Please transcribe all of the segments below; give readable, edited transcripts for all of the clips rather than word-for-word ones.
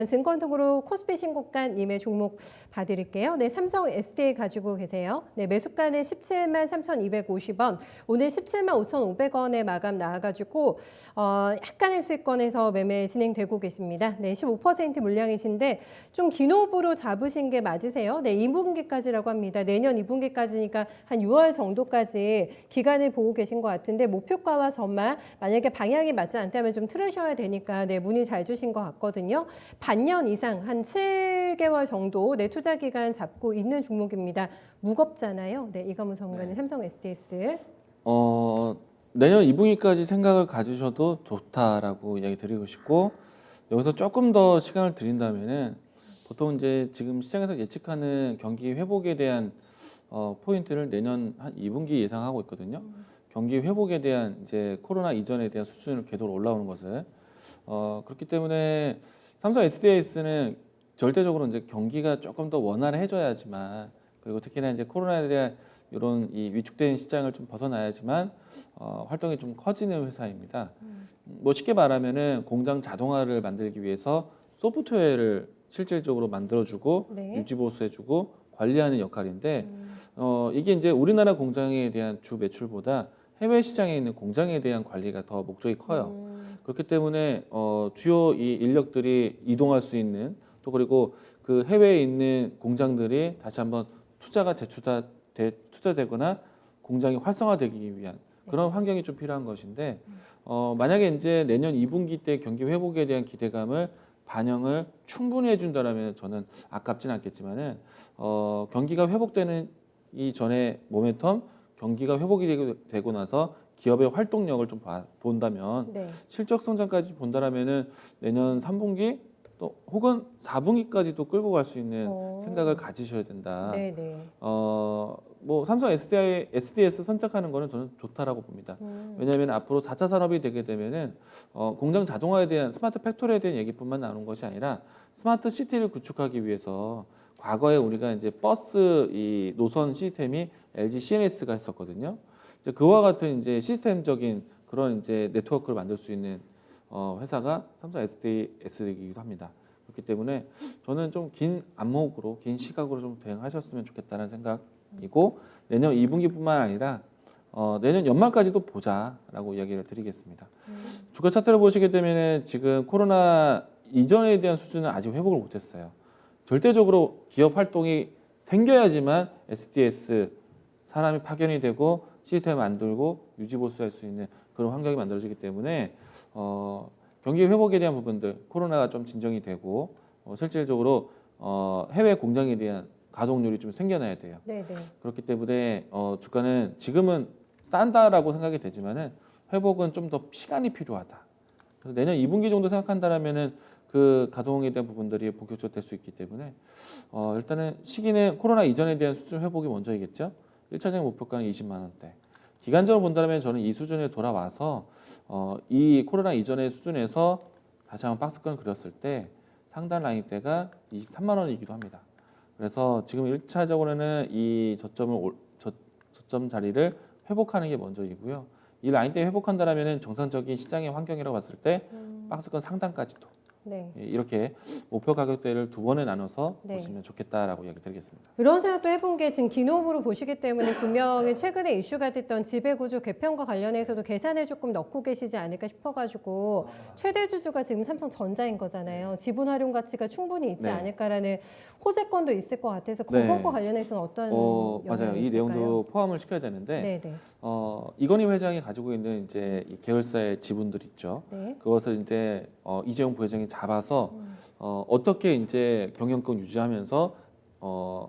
증권통으로 코스피 신고가님의 종목 봐드릴게요. 네, 삼성 SDI 가지고 계세요. 네, 매수가는 17만 3,250원, 오늘 17만 5,500원에 마감 나와가지고 약간의 수익권에서 매매 진행되고 계십니다. 네, 15% 물량이신데 좀 긴 호흡으로 잡으신 게 맞으세요? 네, 2분기까지라고 합니다. 내년 2분기까지니까 한 6월 정도까지 기간을 보고 계신 것 같은데 목표가와 전망 만약에 방향이 맞지 않다면 좀 틀으셔야 되니까 네, 문의 잘 주신 것 같거든요. 반년 이상 한 7개월 정도 내 투자 기간 잡고 있는 종목입니다. 무겁잖아요. 네, 이거무 전문가님 삼성 SDS. 내년 2분기까지 생각을 가지셔도 좋다라고 이야기 드리고 싶고 여기서 조금 더 시간을 드린다면은 보통 이제 지금 시장에서 예측하는 경기 회복에 대한 포인트를 내년 한 2분기 예상하고 있거든요. 경기 회복에 대한 이제 코로나 이전에 대한 수준으로 궤도로 올라오는 것을 그렇기 때문에 삼성 SDS는 절대적으로 이제 경기가 조금 더 원활해져야지만 그리고 특히나 이제 코로나에 대한 이런 이 위축된 시장을 좀 벗어나야지만 활동이 좀 커지는 회사입니다. 뭐 쉽게 말하면은 공장 자동화를 만들기 위해서 소프트웨어를 실질적으로 만들어주고 네. 유지보수해주고 관리하는 역할인데 이게 이제 우리나라 공장에 대한 주 매출보다 해외 시장에 있는 공장에 대한 관리가 더 목적이 커요. 그렇기 때문에 주요 이 인력들이 이동할 수 있는 또 그리고 그 해외에 있는 공장들이 다시 한번 투자가 투자되거나 공장이 활성화되기 위한 그런 환경이 좀 필요한 것인데 만약에 이제 내년 2분기 때 경기 회복에 대한 기대감을 반영을 충분히 해준다라면 저는 아깝지는 않겠지만은 경기가 회복되는 이전에 모멘텀 경기가 회복이 되고 나서 기업의 활동력을 좀 본다면 네. 실적 성장까지 본다라면은 내년 3분기 또 혹은 4분기까지도 끌고 갈 수 있는 생각을 가지셔야 된다. 네, 네. 뭐 삼성 SDS 선택하는 거는 저는 좋다라고 봅니다. 왜냐하면 앞으로 4차 산업이 되게 되면은 공장 자동화에 대한 스마트 팩토리에 대한 얘기뿐만 나오는 것이 아니라 스마트 시티를 구축하기 위해서 과거에 우리가 이제 버스 이 노선 시스템이 LG CNS가 했었거든요. 이제 그와 같은 이제 시스템적인 그런 이제 네트워크를 만들 수 있는 회사가 삼성 SDS이기도 합니다. 그렇기 때문에 저는 좀 긴 안목으로 긴 시각으로 좀 대응하셨으면 좋겠다는 생각이고 내년 2분기뿐만 아니라 내년 연말까지도 보자라고 이야기를 드리겠습니다. 주가 차트를 보시게 되면 지금 코로나 이전에 대한 수준은 아직 회복을 못했어요. 절대적으로 기업 활동이 생겨야지만 SDS 사람이 파견이 되고 시스템을 만들고 유지 보수할 수 있는 그런 환경이 만들어지기 때문에 경기 회복에 대한 부분들 코로나가 좀 진정이 되고 실질적으로 해외 공장에 대한 가동률이 좀 생겨나야 돼요. 네, 네. 그렇기 때문에 주가는 지금은 싼다라고 생각이 되지만은 회복은 좀 더 시간이 필요하다. 그래서 내년 2분기 정도 생각한다라면은 그 가동에 대한 부분들이 본격적으로 될 수 있기 때문에 일단은 시기는 코로나 이전에 대한 수준 회복이 먼저이겠죠. 1차적인 목표가는 20만 원대. 기간적으로 본다면 저는 이 수준에 돌아와서 이 코로나 이전의 수준에서 다시 한번 박스권을 그렸을 때 상단 라인대가 23만 원이기도 합니다. 그래서 지금 1차적으로는 이 저점 자리를 회복하는 게 먼저이고요. 이 라인대 회복한다라면 정상적인 시장의 환경이라고 봤을 때 박스권 상단까지도 네. 이렇게 목표 가격대를 두 번에 나눠서 네. 보시면 좋겠다라고 이야기 드리겠습니다. 그런 생각도 해본 게 지금 긴 호흡으로 보시기 때문에 분명히 최근에 이슈가 됐던 지배구조 개편과 관련해서도 계산을 조금 넣고 계시지 않을까 싶어가지고 최대 주주가 지금 삼성전자인 거잖아요. 지분 활용 가치가 충분히 있지 네. 않을까라는 호재권도 있을 것 같아서 네. 그것과 관련해서는 어떤 맞아요. 영향이 이 있을까요? 내용도 포함을 시켜야 되는데 네, 네. 이건희 회장이 가지고 있는 이제 이 계열사의 지분들 있죠. 네. 그것을 이제 이재용 부회장이 잡아서 어떻게 이제 경영권 유지하면서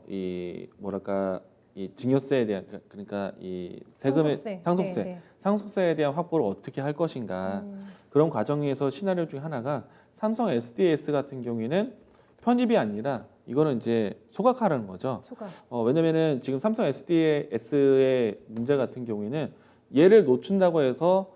이 뭐랄까 이 증여세에 대한 그러니까 이 세금의 상속세, 네, 네. 상속세에 대한 확보를 어떻게 할 것인가 그런 과정에서 시나리오 중에 하나가 삼성 SDS 같은 경우에는 편입이 아니라 이거는 이제 소각하라는 거죠. 초과. 왜냐면은 지금 삼성 SDS의 문제 같은 경우에는 얘를 놓친다고 해서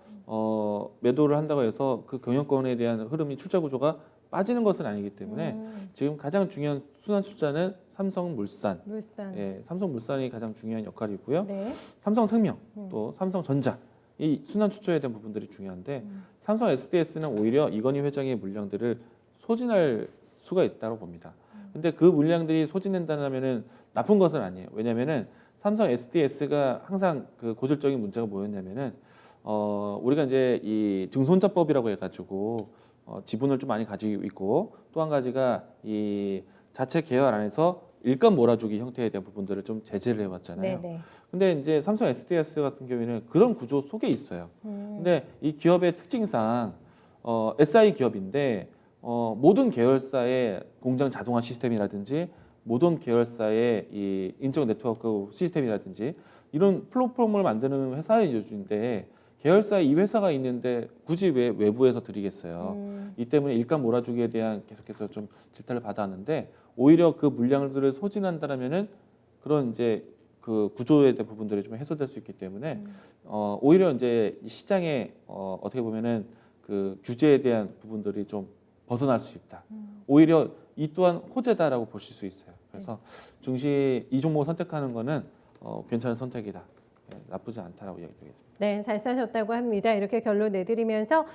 매도를 한다고 해서 그 경영권에 대한 흐름이 출자 구조가 빠지는 것은 아니기 때문에 지금 가장 중요한 순환 출자는 삼성물산. 물산. 예, 삼성물산이 가장 중요한 역할이고요. 네. 삼성생명 또 삼성전자 이 순환 출자에 대한 부분들이 중요한데 삼성 SDS는 오히려 이건희 회장의 물량들을 소진할 수가 있다고 봅니다. 근데 그 물량들이 소진된다면은 나쁜 것은 아니에요. 왜냐면은 삼성 SDS가 항상 그 고질적인 문제가 뭐였냐면은 우리가 이제 이 증손자법이라고 해가지고 지분을 좀 많이 가지고 있고 또 한 가지가 이 자체 계열 안에서 일감 몰아주기 형태에 대한 부분들을 좀 제재를 해왔잖아요. 네네. 근데 이제 삼성 SDS 같은 경우에는 그런 구조 속에 있어요. 근데 이 기업의 특징상 SI 기업인데 모든 계열사의 공장 자동화 시스템이라든지 모든 계열사의 이 인적 네트워크 시스템이라든지 이런 플랫폼을 만드는 회사의 요주인데 계열사에 이 회사가 있는데 굳이 왜 외부에서 드리겠어요. 이 때문에 일감 몰아주기에 대한 계속해서 좀 질타를 받아왔는데 오히려 그 물량들을 소진한다라면은 그런 이제 그 구조에 대한 부분들이 좀 해소될 수 있기 때문에 오히려 이제 이 시장에 어떻게 보면은 그 규제에 대한 부분들이 좀 벗어날 수 있다. 오히려 이 또한 호재다라고 보실 수 있어요. 그래서 증시 이 종목을 선택하는 거는 괜찮은 선택이다. 나쁘지 않다라고 이야기드리겠습니다. 네, 잘 사셨다고 합니다. 이렇게 결론 내드리면서